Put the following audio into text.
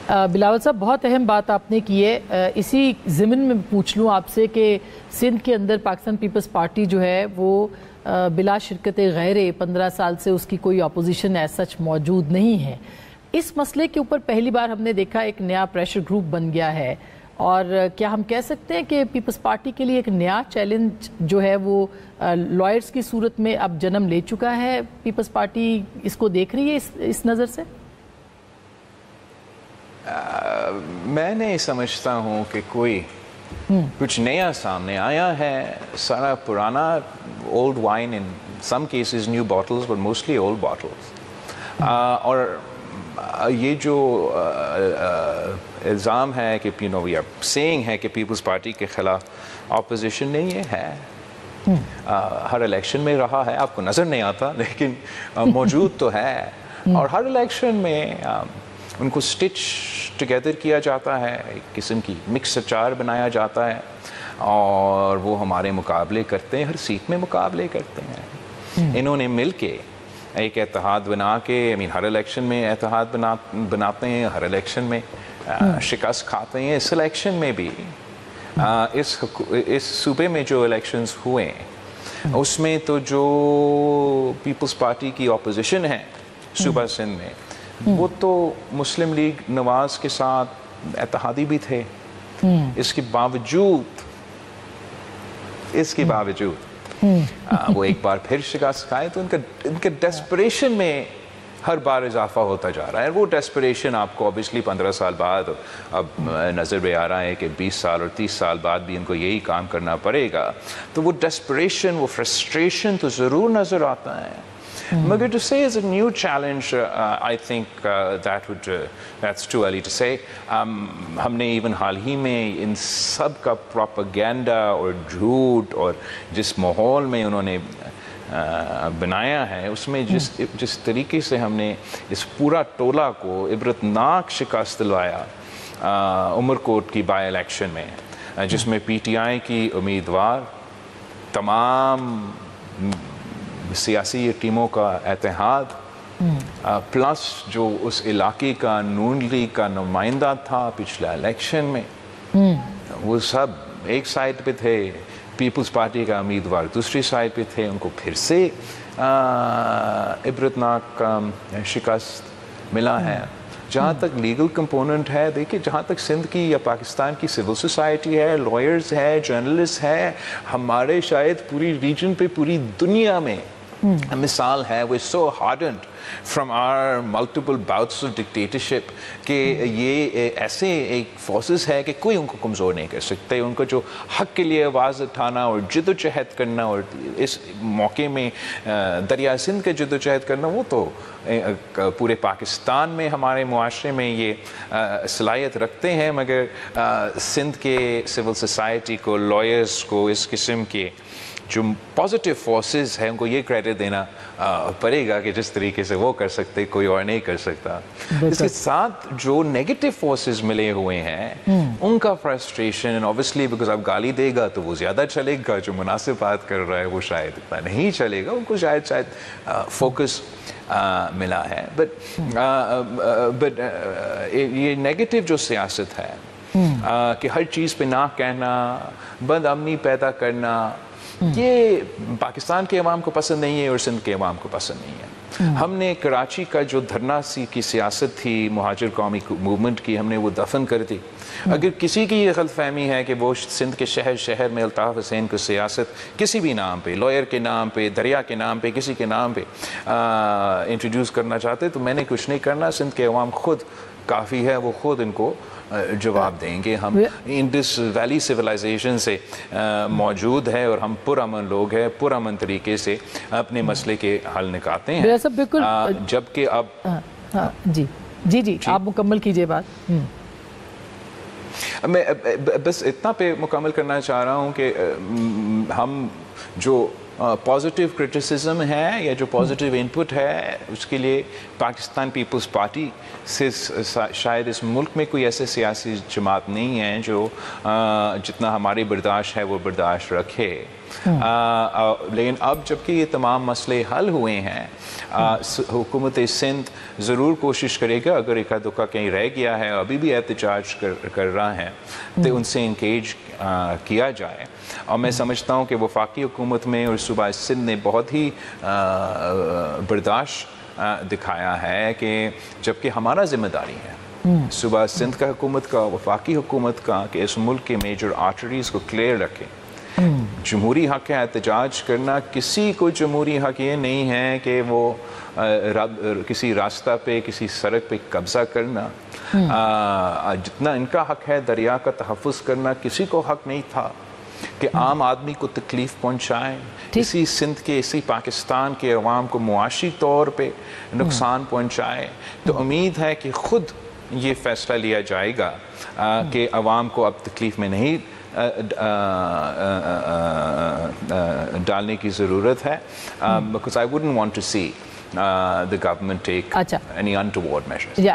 بلاول صاحب بہت اہم بات آپ نے کی ہے. اسی ضمن میں پوچھ لوں آپ سے کہ سندھ کے اندر پاکستان پیپلز پارٹی جو ہے وہ بلا شرکت غیر 15 سال سے اس کی کوئی اپوزیشن ایز سچ موجود نہیں ہے. اس مسئلے کے اوپر پہلی بار ہم نے دیکھا ایک نیا پریشر گروپ بن گیا ہے, اور کیا ہم کہہ سکتے ہیں کہ پیپلز پارٹی کے لیے ایک نیا چیلنج جو ہے وہ لائرز کی صورت میں اب جنم لے چکا ہے؟ پیپلز پارٹی اس کو دیکھ رہی ہے اس نظر سے؟ میں نہیں سمجھتا ہوں کہ کوئی کچھ نیا سامنے آیا ہے. سارا پرانا old wine, in some cases new bottles but mostly old bottles. اور یہ جو الزام ہے کہ وی آر سیئنگ ہے کہ پیپلز پارٹی کے خلاف اپوزیشن نہیں ہے, ہر الیکشن میں رہا ہے. آپ کو نظر نہیں آتا لیکن موجود تو ہے, اور ہر الیکشن میں ان کو سٹچ ٹوگیدر کیا جاتا ہے, ایک قسم کی مکس اچار بنایا جاتا ہے, اور وہ ہمارے مقابلے کرتے ہیں, ہر سیٹ میں مقابلے کرتے ہیں. انہوں نے مل کے ایک اتحاد بنا کے ہر الیکشن میں اتحاد بناتے ہیں, ہر الیکشن میں شکست کھاتے ہیں. اس الیکشن میں بھی اس صوبے میں جو الیکشنز ہوئے اس میں تو جو پیپلز پارٹی کی اپوزیشن ہے صوبہ سندھ میں, وہ تو مسلم لیگ نواز کے ساتھ اتحادی بھی تھے. اس کے باوجود وہ ایک بار پھر شکست کھائے, تو ان کے ڈیسپریشن میں ہر بار اضافہ ہوتا جا رہا ہے. وہ ڈیسپریشن آپ کو obviously 15 سال بعد اب نظر میں آ رہا ہے کہ 20 سال اور 30 سال بعد بھی ان کو یہی کام کرنا پڑے گا. تو وہ ڈیسپریشن, وہ فرسٹریشن تو ضرور نظر آتا ہے. مگر to say is a new challenge, I think that's too early to say. ہم نے ایون حال ہی میں ان سب کا پروپیگنڈا اور جھوٹ اور جس ماحول میں انہوں نے بنایا ہے, اس میں جس طریقے سے ہم نے اس پورا ٹولہ کو عبرتناک شکست دلوایا عمرکوٹ کی بائی الیکشن میں, جس میں پی ٹی آئی کی امیدوار تمام سیاسی ٹیموں کا اتحاد پلس جو اس علاقے کا نون لیگ کا نمائندہ تھا پچھلے الیکشن میں, وہ سب ایک سائڈ پہ تھے. پیپلز پارٹی کا امیدوار دوسری سائڈ پہ تھے. ان کو پھر سے عبرتناک شکست ملا ہے. جہاں تک لیگل کمپوننٹ ہے, دیکھیں جہاں تک سندھ کی یا پاکستان کی سول سوسائٹی ہے, لائرز ہے, جرنلسٹ ہے, ہمارے شاید پوری ریجن پہ پوری دنیا میں مثال ہے. وہ so hardened from our multiple bouts of dictatorship کہ یہ ایسے ایک فورسز ہے کہ کوئی ان کو کمزور نہیں کر سکتے. ان کو جو حق کے لیے آواز اٹھانا اور جد و جہد کرنا, اور اس موقع میں دریا سندھ کے جد و جہد کرنا, وہ تو پورے پاکستان میں ہمارے معاشرے میں یہ صلاحیت رکھتے ہیں. مگر سندھ کے سول سوسائٹی کو, لائرز کو, اس قسم کے جو پازیٹیو فورسز ہیں ان کو یہ کریڈٹ دینا پڑے گا کہ جس طریقے سے وہ کر سکتے کوئی اور نہیں کر سکتا. اس کے ساتھ جو نیگیٹو فورسز ملے ہوئے ہیں ان کا فرسٹریشن, اوبیسلی بیکاز اب گالی دے گا تو وہ زیادہ چلے گا, جو مناسب بات کر رہا ہے وہ شاید اتنا نہیں چلے گا, ان کو شاید فوکس ملا ہے. بٹ یہ نیگیٹو جو سیاست ہے کہ ہر چیز پہ نہ کہنا, بد امنی پیدا کرنا, یہ پاکستان کے عوام کو پسند نہیں ہے اور سندھ کے عوام کو پسند نہیں ہے. ہم نے کراچی کا جو دھرنا کی سیاست تھی مہاجر قومی موومنٹ کی, ہم نے وہ دفن کر دی. اگر کسی کی یہ غلط فہمی ہے کہ وہ سندھ کے شہر میں الطاف حسین کو سیاست کسی بھی نام پہ, لائر کے نام پہ, دریا کے نام پہ, کسی کے نام پہ انٹروڈیوس کرنا چاہتے, تو میں نے کچھ نہیں کرنا. سندھ کے عوام خود کافی ہے, وہ خود ان کو جواب دیں گے. ہم انڈس ویلی سویلائزیشن سے موجود ہے اور ہم پرامن لوگ ہیں, پرامن طریقے سے اپنے مسئلے کے حل نکالتے ہیں. جبکہ اب جی آپ مکمل کیجئے بات. میں بس اتنا پہ مکمل کرنا چاہ رہا ہوں کہ ہم جو پازیٹیو کرٹیسزم ہے یا جو پازیٹیو انپٹ ہے, اس کے لیے پاکستان پیپلز پارٹی سے شاید اس ملک میں کوئی ایسے سیاسی جماعت نہیں ہے جو جتنا ہماری برداشت ہے وہ برداشت رکھے. لیکن اب جبکہ یہ تمام مسئلے حل ہوئے ہیں حکومت سندھ ضرور کوشش کرے گا اگر اکا دکا کہیں رہ گیا ہے ابھی بھی احتجاج کر رہا ہے تو ان سے انگیج کیا جائے. اور میں سمجھتا ہوں کہ وفاقی حکومت میں اور صوبہ سندھ نے بہت ہی برداشت دکھایا ہے کہ جبکہ ہمارا ذمہ داری ہے صوبہ سندھ کا حکومت کا وفاقی حکومت کا کہ اس ملک کے میجر آرٹریز کو کلیئر رکھیں. جمہوری حق ہے احتجاج کرنا, کسی کو جمہوری حق یہ نہیں ہے کہ وہ کسی راستہ پہ کسی سڑک پہ قبضہ کرنا. جتنا ان کا حق ہے دریا کا تحفظ کرنا, کسی کو حق نہیں تھا کہ عام آدمی کو تکلیف پہنچائیں, اسی سندھ کے اسی پاکستان کے عوام کو معاشی طور پہ نقصان پہنچائے. تو امید ہے کہ خود یہ فیصلہ لیا جائے گا کہ عوام کو اب تکلیف میں نہیں ڈالنے کی ضرورت ہے. because I wouldn't want to see the government take any untoward measures.